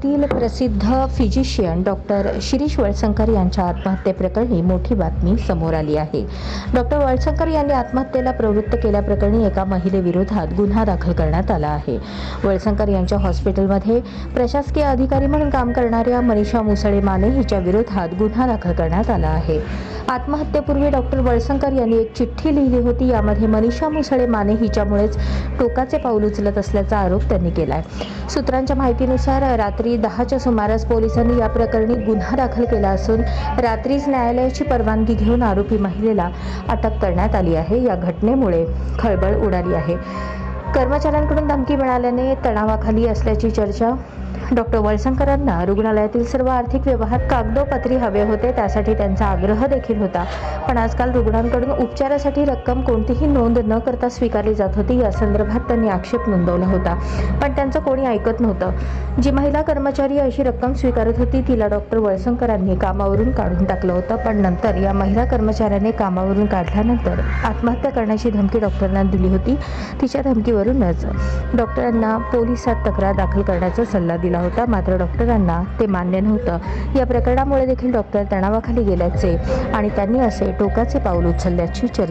तील प्रसिद्ध physician doctor Shirish Walsankar यांच्या आत्महत्येप्रकरणी मोठी बातमी समोर आली आहे. डॉक्टर वळसंकर यांनी आत्महत्येला प्रवृत्त केल्याप्रकरणी एका महिलेविरोधात गुन्हा दाखल करण्यात आला आहे. वळसंकर यांच्या हॉस्पिटलमध्ये प्रशासकीय अधिकारी म्हणून काम करणाऱ्या मनीषा मुसळे माने हिच्या विरोधात गुन्हा दाखल करण्यात आला आहे. आत्महत्येपूर्वी डॉक्टर वळसंकर यांनी एक चिठ्ठी लिहिली होती. यामध्ये मनीषा मुसळे माने हिच्यामुळेच टोकाचे पाऊल उचलत असल्याचा आरोप त्यांनी केलाय. सूत्रांच्या माहितीनुसार रात्री 10च्या सुमारास पोलिसांनी या प्रकरणी गुन्हा दाखल केला असून रात्रीच न्यायालयाची परवानगी घेऊन आरोपी महिलेला अटक करण्यात आली आहे. या घटनेमुळे खळबळ उडाली आहे. कर्मचाऱ्यांकडून धमकी मिळाल्याने तणावाखाली असल्याची चर्चा. डॉक्टर वळसंकरांना रुग्णालयातील सर्व आर्थिक व्यवहार कागदोपत्री हवे होते, त्यासाठी त्यांचा आग्रह देखील होता. पण आजकाल रुग्णांकडून उपचारासाठी रक्कम कोणतीही नोंद न करता स्वीकारली जात होती. या संदर्भात त्यांनी आक्षेप नोंदवला होता, पण त्यांचं कोणी ऐकत नव्हतं. जी महिला कर्मचारी अशी रक्कम स्वीकारत होती तिला डॉक्टर वळसंकरांनी कामावरून काढून टाकलं होतं. पण नंतर या महिला कर्मचाऱ्याने कामावरून काढल्यानंतर आत्महत्या करण्याची धमकी डॉक्टरांना दिली होती. तिच्या धमकीवरूनच डॉक्टरांना पोलिसात तक्रार दाखल करण्याचा सल्ला दिला होता. मात्र डॉक्टरांना ते मान्य नव्हतं. या प्रकरणामुळे देखील डॉक्टर तणावाखाली गेल्याचे आणि त्यांनी असे टोकाचे पाऊल उचलल्याची चर्चा